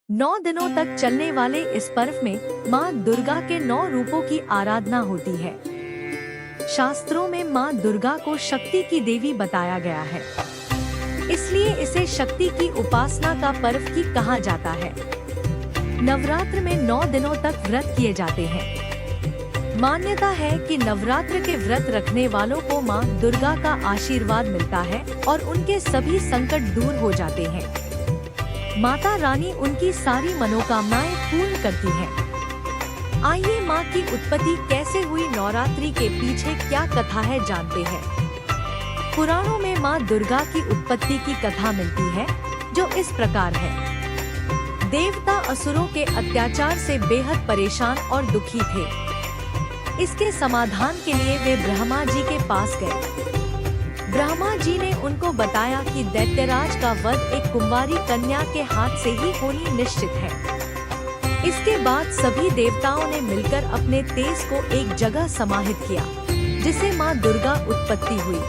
9 दिनों तक चलने वाले इस पर्व में माँ दुर्गा के 9 रूपों की आराधना होती है। शास्त्रों में माँ दुर्गा को शक्ति की देवी बताया गया है, इसलिए इसे शक्ति की उपासना का पर्व भी कहा जाता है। नवरात्र में 9 दिनों तक व्रत किए जाते हैं। मान्यता है कि नवरात्र के व्रत रखने वालों को माँ दुर्गा का आशीर्वाद मिलता है और उनके सभी संकट दूर हो जाते हैं। माता रानी उनकी सारी मनोकामनाएं पूर्ण करती है। आइए माँ की उत्पत्ति कैसे हुई, नवरात्रि के पीछे क्या कथा है, जानते हैं। पुराणों में माँ दुर्गा की उत्पत्ति की कथा मिलती है, जो इस प्रकार है। देवता असुरों के अत्याचार से बेहद परेशान और दुखी थे। इसके समाधान के लिए वे ब्रह्मा जी के पास गए। ब्रह्मा जी ने उनको बताया कि दैत्यराज का वध एक कुंवारी कन्या के हाथ से ही होनी निश्चित है। इसके बाद सभी देवताओं ने मिलकर अपने तेज को एक जगह समाहित किया, जिसे माँ दुर्गा उत्पत्ति हुई।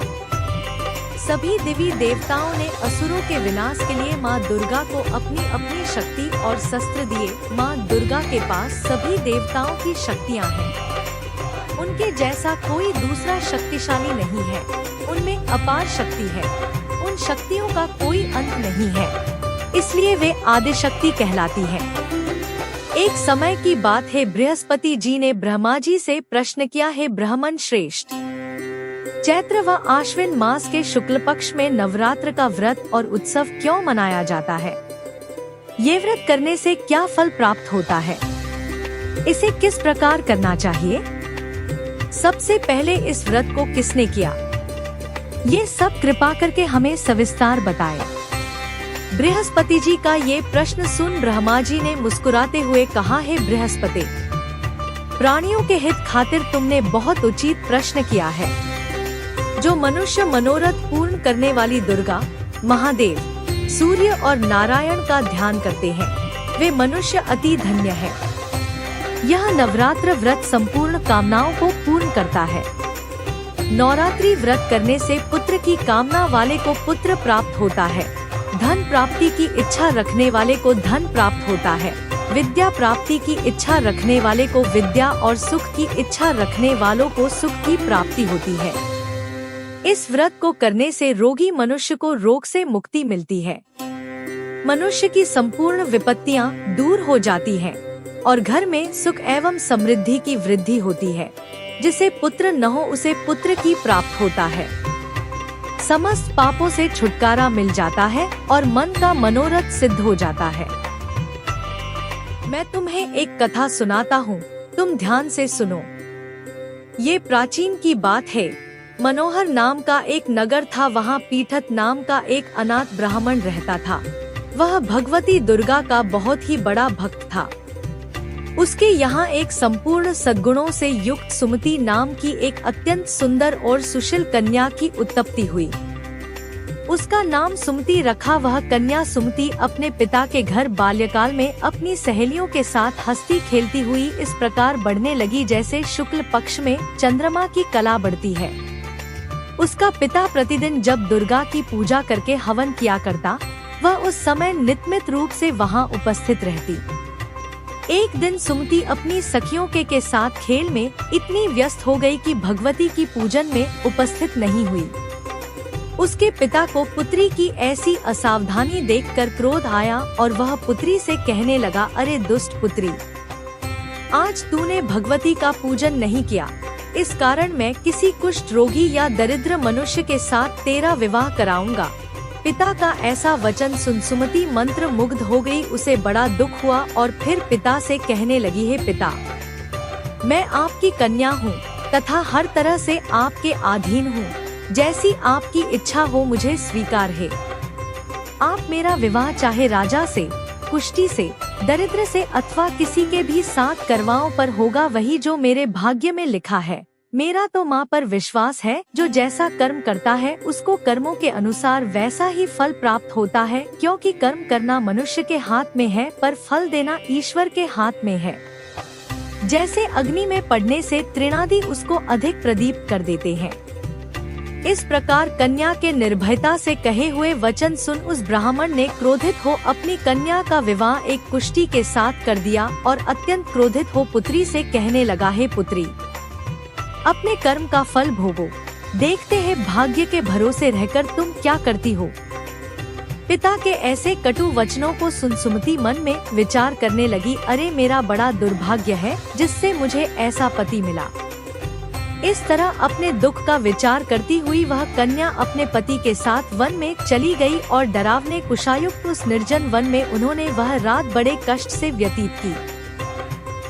सभी देवी देवताओं ने असुरों के विनाश के लिए माँ दुर्गा को अपनी अपनी शक्ति और शस्त्र दिए। माँ दुर्गा के पास सभी देवताओं की शक्तियाँ हैं। उनके जैसा कोई दूसरा शक्तिशाली नहीं है। उनमें अपार शक्ति है। उन शक्तियों का कोई अंत नहीं है, इसलिए वे आदि शक्ति कहलाती है। एक समय की बात है, बृहस्पति जी ने ब्रह्मा जी से प्रश्न किया, है ब्राह्मण श्रेष्ठ, चैत्र व आश्विन मास के शुक्ल पक्ष में नवरात्र का व्रत और उत्सव क्यों मनाया जाता है? ये व्रत करने से क्या फल प्राप्त होता है? इसे किस प्रकार करना चाहिए? सबसे पहले इस व्रत को किसने किया, ये सब कृपा करके हमें सविस्तार बताएं। बृहस्पति जी का ये प्रश्न सुन ब्रह्मा जी ने मुस्कुराते हुए कहा, है बृहस्पति, प्राणियों के हित खातिर तुमने बहुत उचित प्रश्न किया है। जो मनुष्य मनोरथ पूर्ण करने वाली दुर्गा, महादेव, सूर्य और नारायण का ध्यान करते हैं, वे मनुष्य अति धन्य है। यह नवरात्र व्रत संपूर्ण कामनाओं को पूर्ण करता है। नवरात्रि व्रत करने से पुत्र की कामना वाले को पुत्र प्राप्त होता है, धन प्राप्ति की इच्छा रखने वाले को धन प्राप्त होता है, विद्या प्राप्ति की इच्छा रखने वाले को विद्या और सुख की इच्छा रखने वालों को सुख की प्राप्ति होती है। इस व्रत को करने से रोगी मनुष्य को रोग से मुक्ति मिलती है। मनुष्य की संपूर्ण विपत्तियां दूर हो जाती हैं और घर में सुख एवं समृद्धि की वृद्धि होती है। जिसे पुत्र न हो उसे पुत्र की प्राप्त होता है। समस्त पापों से छुटकारा मिल जाता है और मन का मनोरथ सिद्ध हो जाता है। मैं तुम्हें एक कथा सुनाता हूँ, तुम ध्यान से सुनो। ये प्राचीन की बात है। मनोहर नाम का एक नगर था। वहाँ पीठत नाम का एक अनाथ ब्राह्मण रहता था। वह भगवती दुर्गा का बहुत ही बड़ा भक्त था। उसके यहाँ एक संपूर्ण सद्गुणों से युक्त सुमति नाम की एक अत्यंत सुंदर और सुशील कन्या की उत्पत्ति हुई। उसका नाम सुमति रखा। वह कन्या सुमति अपने पिता के घर बाल्यकाल में अपनी सहेलियों के साथ हंसती खेलती हुई इस प्रकार बढ़ने लगी, जैसे शुक्ल पक्ष में चंद्रमा की कला बढ़ती है। उसका पिता प्रतिदिन जब दुर्गा की पूजा करके हवन किया करता, वह उस समय नित्मित रूप से वहाँ उपस्थित रहती। एक दिन सुमति अपनी सखियों के साथ खेल में इतनी व्यस्त हो गई कि भगवती की पूजन में उपस्थित नहीं हुई। उसके पिता को पुत्री की ऐसी असावधानी देखकर क्रोध आया और वह पुत्री से कहने लगा, अरे दुष्ट पुत्री, आज तूने भगवती का पूजन नहीं किया, इस कारण मैं किसी कुष्ठ रोगी या दरिद्र मनुष्य के साथ तेरा विवाह कराऊंगा। पिता का ऐसा वचन सुन सुमति मंत्र मुग्ध हो गई। उसे बड़ा दुख हुआ और फिर पिता से कहने लगी, है पिता, मैं आपकी कन्या हूँ तथा हर तरह से आपके अधीन हूँ। जैसी आपकी इच्छा हो मुझे स्वीकार है। आप मेरा विवाह चाहे राजा से, कुष्ठी से, दरिद्र से अथवा किसी के भी साथ करवाओ, पर होगा वही जो मेरे भाग्य में लिखा है। मेरा तो माँ पर विश्वास है, जो जैसा कर्म करता है उसको कर्मों के अनुसार वैसा ही फल प्राप्त होता है, क्योंकि कर्म करना मनुष्य के हाथ में है पर फल देना ईश्वर के हाथ में है। जैसे अग्नि में पड़ने से तृणादि उसको अधिक प्रदीप्त कर देते हैं, इस प्रकार कन्या के निर्भयता से कहे हुए वचन सुन उस ब्राह्मण ने क्रोधित हो अपनी कन्या का विवाह एक कुष्टी के साथ कर दिया और अत्यंत क्रोधित हो पुत्री से कहने लगा, हे पुत्री, अपने कर्म का फल भोगो, देखते हैं भाग्य के भरोसे रहकर तुम क्या करती हो। पिता के ऐसे कटु वचनों को सुन सुमति मन में विचार करने लगी, अरे मेरा बड़ा दुर्भाग्य है जिससे मुझे ऐसा पति मिला। इस तरह अपने दुख का विचार करती हुई वह कन्या अपने पति के साथ वन में चली गई और डरावने कुशायुक्त उस निर्जन वन में उन्होंने वह रात बड़े कष्ट से व्यतीत की।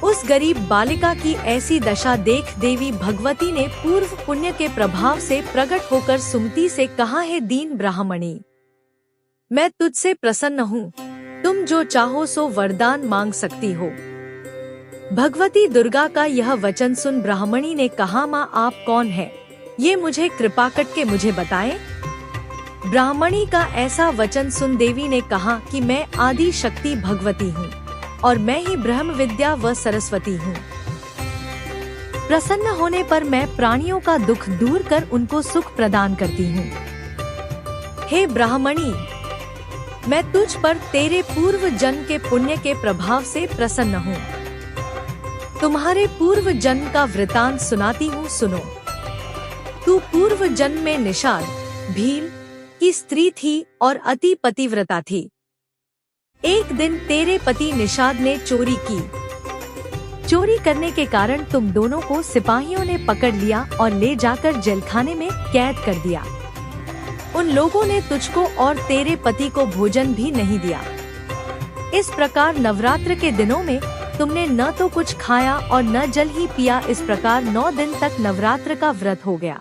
उस गरीब बालिका की ऐसी दशा देख देवी भगवती ने पूर्व पुण्य के प्रभाव से प्रकट होकर सुमति से कहा, है दीन ब्राह्मणी, मैं तुझसे प्रसन्न हूँ, तुम जो चाहो सो वरदान मांग सकती हो। भगवती दुर्गा का यह वचन सुन ब्राह्मणी ने कहा, माँ आप कौन है, ये मुझे कृपा करके मुझे बताएं। ब्राह्मणी का ऐसा वचन सुन देवी ने कहा कि मैं आदि शक्ति भगवती हूँ और मैं ही ब्रह्म विद्या व सरस्वती हूँ। प्रसन्न होने पर मैं प्राणियों का दुख दूर कर उनको सुख प्रदान करती हूँ। हे ब्राह्मणी, मैं तुझ पर तेरे पूर्व जन्म के पुण्य के प्रभाव से प्रसन्न हूँ। तुम्हारे पूर्व जन्म का वृतांत सुनाती हूँ, सुनो। तू पूर्व जन्म में निषाद भील की स्त्री थी और अति पतिव्रता थी। एक दिन तेरे पति निषाद ने चोरी की। चोरी करने के कारण तुम दोनों को सिपाहियों ने पकड़ लिया और ले जाकर जेलखाने में कैद कर दिया। उन लोगों ने तुझको और तेरे पति को भोजन भी नहीं दिया। इस प्रकार नवरात्र के दिनों में तुमने न तो कुछ खाया और न जल ही पिया। इस प्रकार 9 दिन तक नवरात्र का व्रत हो गया।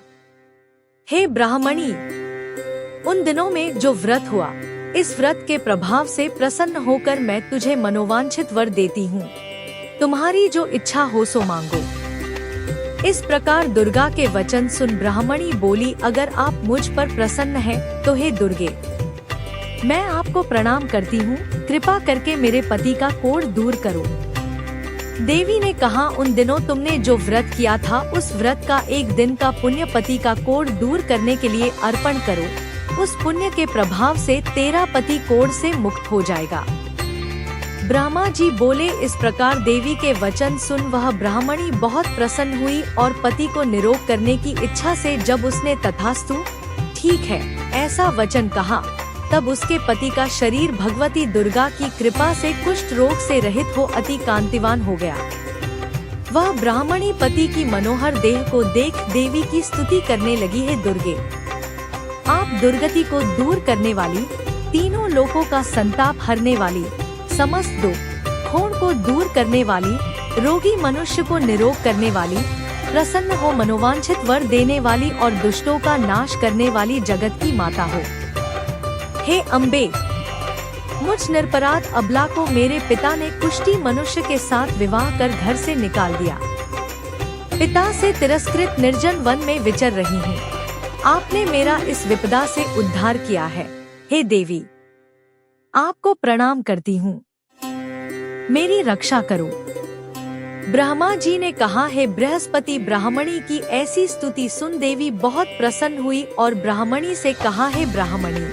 हे ब्राह्मणी, उन दिनों में जो व्रत हुआ, इस व्रत के प्रभाव से प्रसन्न होकर मैं तुझे मनोवांछित वर देती हूँ। तुम्हारी जो इच्छा हो सो मांगो। इस प्रकार दुर्गा के वचन सुन ब्राह्मणी बोली, अगर आप मुझ पर प्रसन्न हैं, तो हे दुर्गे, मैं आपको प्रणाम करती हूँ, कृपा करके मेरे पति का कोढ़ दूर करो। देवी ने कहा, उन दिनों तुमने जो व्रत किया था उस व्रत का एक दिन का पुण्य पति का कोढ़ दूर करने के लिए अर्पण करो। उस पुण्य के प्रभाव से तेरा पति कोढ़ से मुक्त हो जाएगा। ब्रह्मा जी बोले। इस प्रकार देवी के वचन सुन वह ब्राह्मणी बहुत प्रसन्न हुई और पति को निरोग करने की इच्छा से जब उसने तथास्तु ठीक है ऐसा वचन कहा, तब उसके पति का शरीर भगवती दुर्गा की कृपा से कुष्ठ रोग से रहित हो अति कांतिवान हो गया। वह ब्राह्मणी पति की मनोहर देह को देख देवी की स्तुति करने लगी, है दुर्गे, आप दुर्गति को दूर करने वाली, तीनों लोकों का संताप हरने वाली, समस्त दुख खोण को दूर करने वाली, रोगी मनुष्य को निरोग करने वाली, प्रसन्न हो मनोवांछित वर देने वाली और दुष्टों का नाश करने वाली जगत की माता हो। हे अम्बे, मुझ निरपराध अबला को मेरे पिता ने कुष्ठी मनुष्य के साथ विवाह कर घर से निकाल दिया। पिता से तिरस्कृत निर्जन वन में विचर रही हूँ। आपने मेरा इस विपदा से उद्धार किया है। हे देवी, आपको प्रणाम करती हूँ, मेरी रक्षा करो। ब्रह्मा जी ने कहा, है बृहस्पति, ब्राह्मणी की ऐसी स्तुति सुन देवी बहुत प्रसन्न हुई और ब्राह्मणी से कहा, है ब्राह्मणी,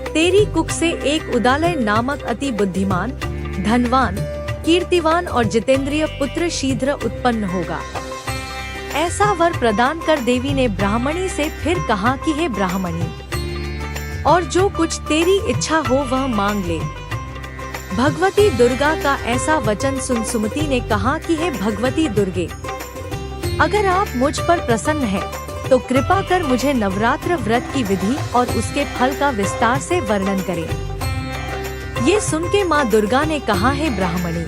तेरी कुख से एक उदालय नामक अति बुद्धिमान, धनवान, कीर्तिवान और जितेंद्रिय पुत्र शीघ्र उत्पन्न होगा। ऐसा वर प्रदान कर देवी ने ब्राह्मणी से फिर कहा कि हे ब्राह्मणी, और जो कुछ तेरी इच्छा हो वह मांग ले। भगवती दुर्गा का ऐसा वचन सुन सुमति ने कहा कि हे भगवती दुर्गे, अगर आप मुझ पर प्रसन्न हैं, तो कृपा कर मुझे नवरात्र व्रत की विधि और उसके फल का विस्तार से वर्णन करें। ये सुन के माँ दुर्गा ने कहा, है ब्राह्मणी,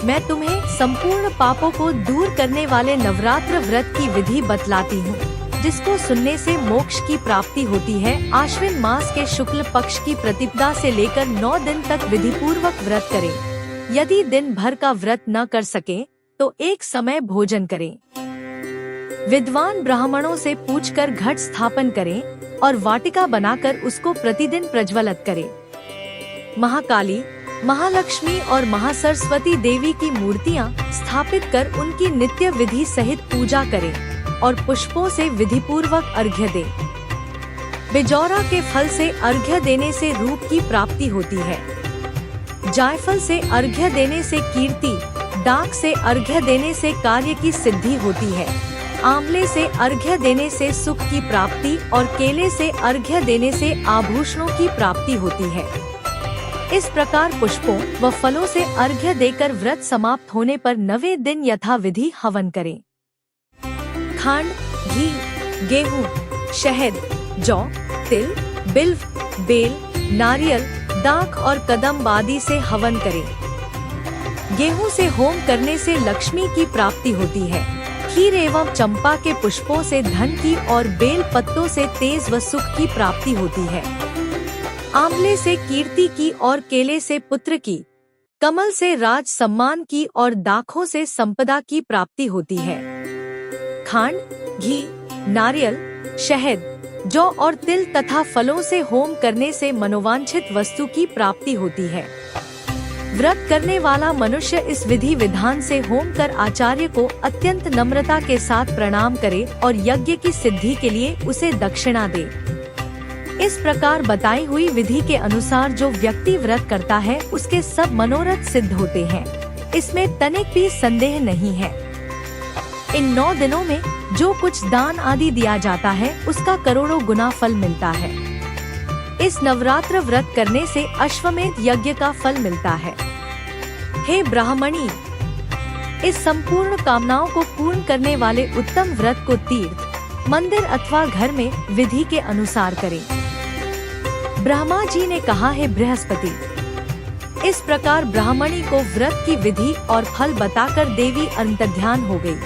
मैं तुम्हें संपूर्ण पापों को दूर करने वाले नवरात्र व्रत की विधि बतलाती हूँ, जिसको सुनने से मोक्ष की प्राप्ति होती है। आश्विन मास के शुक्ल पक्ष की प्रतिपदा से लेकर 9 दिन तक विधि पूर्वक व्रत करें। यदि दिन भर का व्रत न कर सके तो एक समय भोजन करें। विद्वान ब्राह्मणों से पूछकर घट स्थापन करें और वाटिका बनाकर उसको प्रतिदिन प्रज्वलित करें। महाकाली, महालक्ष्मी और महासरस्वती देवी की मूर्तियां स्थापित कर उनकी नित्य विधि सहित पूजा करें और पुष्पों से विधिपूर्वक अर्घ्य दें। बिजौरा के फल से अर्घ्य देने से रूप की प्राप्ति होती है। जायफल से अर्घ्य देने से कीर्ति, डाक से अर्घ्य देने से कार्य की सिद्धि होती है। आंवले से अर्घ्य देने से सुख की प्राप्ति और केले से अर्घ्य देने से आभूषणों की प्राप्ति होती है। इस प्रकार पुष्पों व फलों से अर्घ्य देकर व्रत समाप्त होने पर 9वें दिन यथाविधि हवन करें। खांड, घी, गेहूं, शहद, जौ, तिल, बिल्व, बेल, नारियल, दाख और कदम्ब आदि से हवन करें। गेहूं से होम करने से लक्ष्मी की प्राप्ति होती है। खीर एवं चंपा के पुष्पों से धन की और बेल पत्तों से तेज व सुख की प्राप्ति होती है। आंवले से कीर्ति की और केले से पुत्र की, कमल से राज सम्मान की और दाखों से संपदा की प्राप्ति होती है। खांड, घी, नारियल, शहद, जौ और तिल तथा फलों से होम करने से मनोवांछित वस्तु की प्राप्ति होती है। व्रत करने वाला मनुष्य इस विधि विधान से होम कर आचार्य को अत्यंत नम्रता के साथ प्रणाम करे और यज्ञ की सिद्धि के लिए उसे दक्षिणा दे। इस प्रकार बताई हुई विधि के अनुसार जो व्यक्ति व्रत करता है उसके सब मनोरथ सिद्ध होते हैं। इसमें तनिक भी संदेह नहीं है। इन 9 दिनों में जो कुछ दान आदि दिया जाता है उसका करोड़ों गुना फल मिलता है। इस नवरात्र व्रत करने से अश्वमेध यज्ञ का फल मिलता है। हे ब्राह्मणी, इस संपूर्ण कामनाओं को पूर्ण करने वाले उत्तम व्रत को तीर्थ, मंदिर अथवा घर में विधि के अनुसार करें। ब्रह्मा जी ने कहा, है बृहस्पति। इस प्रकार ब्राह्मणी को व्रत की विधि और फल बताकर देवी अंतर्ध्यान हो गई।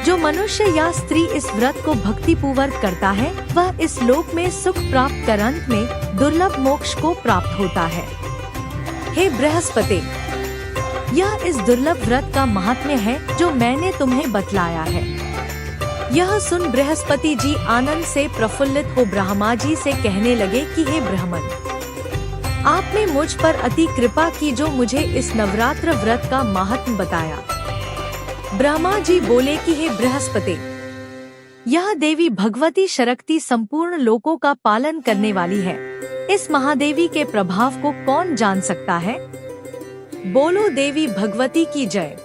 जो मनुष्य या स्त्री इस व्रत को भक्ति पूर्वक करता है वह इस लोक में सुख प्राप्त कर अंत में दुर्लभ मोक्ष को प्राप्त होता है। हे बृहस्पति, यह इस दुर्लभ व्रत का महात्म्य है जो मैंने तुम्हें बतलाया है। यह सुन बृहस्पति जी आनंद से प्रफुल्लित हो ब्रह्मा जी से कहने लगे कि हे ब्राह्मण, आपने मुझ पर अति कृपा की जो मुझे इस नवरात्र व्रत का महात्म्य बताया। ब्रह्मा जी बोले कि हे बृहस्पति, यह देवी भगवती शक्ति संपूर्ण लोकों का पालन करने वाली है। इस महादेवी के प्रभाव को कौन जान सकता है? बोलो देवी भगवती की जय।